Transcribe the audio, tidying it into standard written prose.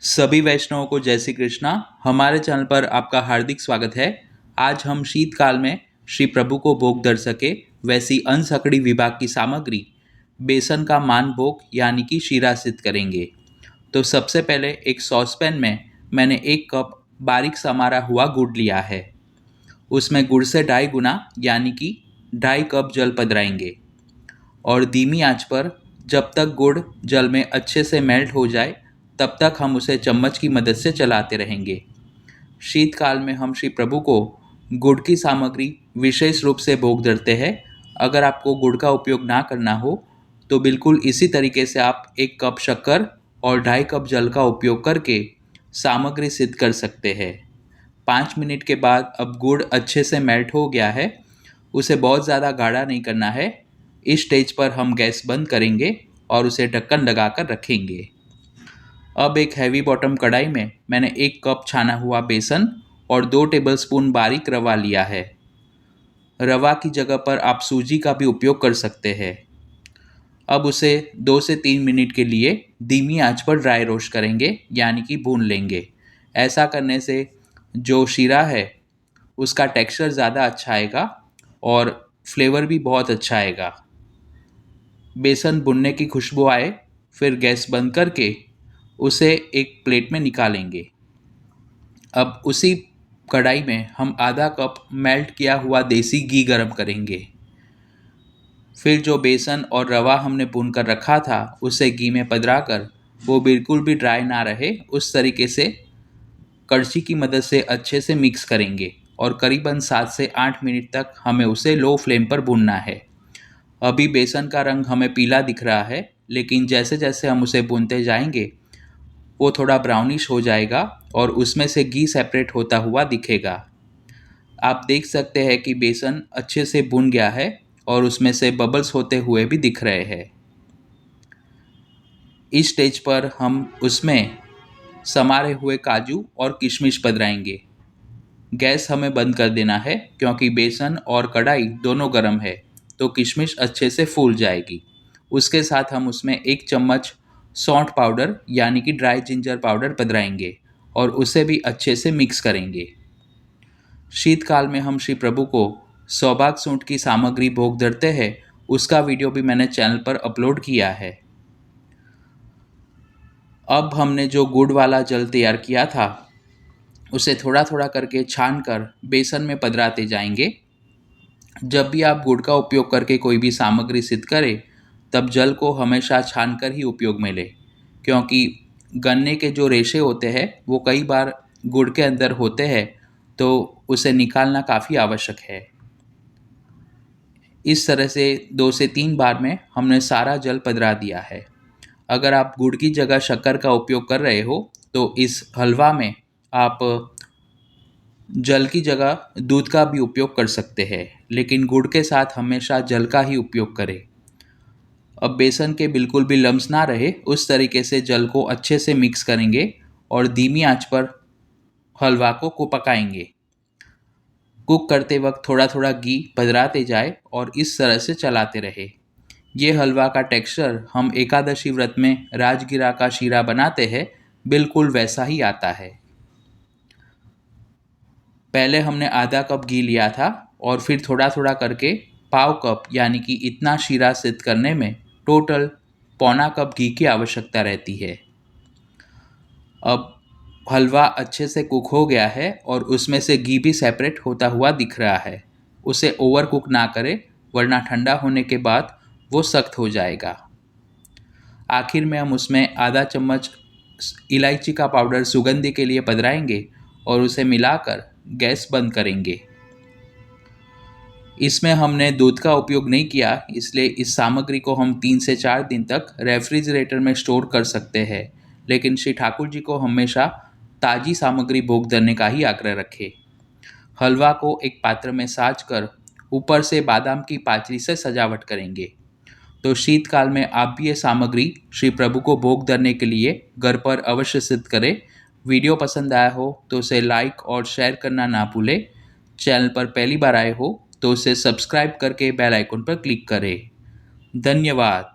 सभी वैष्णवों को जय श्री कृष्णा। हमारे चैनल पर आपका हार्दिक स्वागत है। आज हम शीतकाल में श्री प्रभु को भोग धर सके वैसी अनसकड़ी विभाग की सामग्री बेसन का मान भोग यानी कि शीरा सिद्ध करेंगे। तो सबसे पहले एक सॉसपैन में मैंने 1 कप बारीक समारा हुआ गुड़ लिया है। उसमें गुड़ से 2.5 गुना यानी कि 2.5 कप जल पधराएंगे और धीमी आंच पर जब तक गुड़ जल में अच्छे से मेल्ट हो जाए तब तक हम उसे चम्मच की मदद से चलाते रहेंगे। शीतकाल में हम श्री प्रभु को गुड़ की सामग्री विशेष रूप से भोग धरते हैं। अगर आपको गुड़ का उपयोग ना करना हो तो बिल्कुल इसी तरीके से आप 1 कप शक्कर और 2.5 कप जल का उपयोग करके सामग्री सिद्ध कर सकते हैं। 5 मिनट के बाद अब गुड़ अच्छे से मेल्ट हो गया है। उसे बहुत ज़्यादा गाढ़ा नहीं करना है। इस स्टेज पर हम गैस बंद करेंगे और उसे ढक्कन लगाकर रखेंगे। अब एक हैवी बॉटम कढ़ाई में मैंने 1 कप छाना हुआ बेसन और 2 टेबलस्पून बारीक रवा लिया है। रवा की जगह पर आप सूजी का भी उपयोग कर सकते हैं। अब उसे 2 से 3 मिनट के लिए धीमी आंच पर ड्राई रोस्ट करेंगे यानी कि भून लेंगे। ऐसा करने से जो शीरा है उसका टेक्सचर ज़्यादा अच्छा आएगा और फ्लेवर भी बहुत अच्छा आएगा। बेसन भुनने की खुशबू आए फिर गैस बंद करके उसे एक प्लेट में निकालेंगे। अब उसी कढ़ाई में हम आधा कप मेल्ट किया हुआ देसी घी गरम करेंगे। फिर जो बेसन और रवा हमने भून कर रखा था उसे घी में पधरा कर वो बिल्कुल भी ड्राई ना रहे उस तरीके से कड़छी की मदद से अच्छे से मिक्स करेंगे और करीबन 7 से 8 मिनट तक हमें उसे लो फ्लेम पर भूनना है। अभी बेसन का रंग हमें पीला दिख रहा है, लेकिन जैसे जैसे हम उसे भूनते जाएंगे वो थोड़ा ब्राउनिश हो जाएगा और उसमें से घी सेपरेट होता हुआ दिखेगा। आप देख सकते हैं कि बेसन अच्छे से भुन गया है और उसमें से बबल्स होते हुए भी दिख रहे हैं। इस स्टेज पर हम उसमें समारे हुए काजू और किशमिश पधराएंगे। गैस हमें बंद कर देना है क्योंकि बेसन और कढ़ाई दोनों गर्म है, तो किशमिश अच्छे से फूल जाएगी। उसके साथ हम उसमें 1 चम्मच सौंठ पाउडर यानी कि ड्राई जिंजर पाउडर पधराएंगे और उसे भी अच्छे से मिक्स करेंगे। शीतकाल में हम श्री प्रभु को सौभाग्य सूंठ की सामग्री भोग धरते हैं, उसका वीडियो भी मैंने चैनल पर अपलोड किया है। अब हमने जो गुड़ वाला जल तैयार किया था उसे थोड़ा थोड़ा करके छान कर बेसन में पधराते जाएंगे। जब भी आप गुड़ का उपयोग करके कोई भी सामग्री सिद्ध करें तब जल को हमेशा छान कर ही उपयोग में लें, क्योंकि गन्ने के जो रेशे होते हैं वो कई बार गुड़ के अंदर होते हैं, तो उसे निकालना काफ़ी आवश्यक है। इस तरह से 2 से 3 बार में हमने सारा जल पधरा दिया है। अगर आप गुड़ की जगह शक्कर का उपयोग कर रहे हो तो इस हलवा में आप जल की जगह दूध का भी उपयोग कर सकते हैं, लेकिन गुड़ के साथ हमेशा जल का ही उपयोग करें। अब बेसन के बिल्कुल भी लम्स ना रहे उस तरीके से जल को अच्छे से मिक्स करेंगे और धीमी आंच पर हलवा को पकाएंगे। कुक करते वक्त थोड़ा थोड़ा घी पधराते जाए और इस तरह से चलाते रहे। ये हलवा का टेक्सचर हम एकादशी व्रत में राजगिरा का शीरा बनाते हैं बिल्कुल वैसा ही आता है। पहले हमने आधा कप घी लिया था और फिर थोड़ा थोड़ा करके पाव कप यानी कि इतना शीरा सिद्ध करने में टोटल पौना कप घी की आवश्यकता रहती है। अब हलवा अच्छे से कुक हो गया है और उसमें से घी भी सेपरेट होता हुआ दिख रहा है। उसे ओवर कुक ना करें वरना ठंडा होने के बाद वो सख्त हो जाएगा। आखिर में हम उसमें आधा चम्मच इलायची का पाउडर सुगंधी के लिए पधराएंगे और उसे मिलाकर गैस बंद करेंगे। इसमें हमने दूध का उपयोग नहीं किया, इसलिए इस सामग्री को हम 3 से 4 दिन तक रेफ्रिजरेटर में स्टोर कर सकते हैं, लेकिन श्री ठाकुर जी को हमेशा ताज़ी सामग्री भोग धरने का ही आग्रह रखें। हलवा को एक पात्र में साज कर ऊपर से बादाम की पाचरी से सजावट करेंगे। तो शीतकाल में आप भी ये सामग्री श्री प्रभु को भोग धरने के लिए घर पर अवश्य सिद्ध करें। वीडियो पसंद आया हो तो उसे लाइक और शेयर करना ना भूलें। चैनल पर पहली बार आए हो तो उसे सब्सक्राइब करके बेल आइकन पर क्लिक करें। धन्यवाद।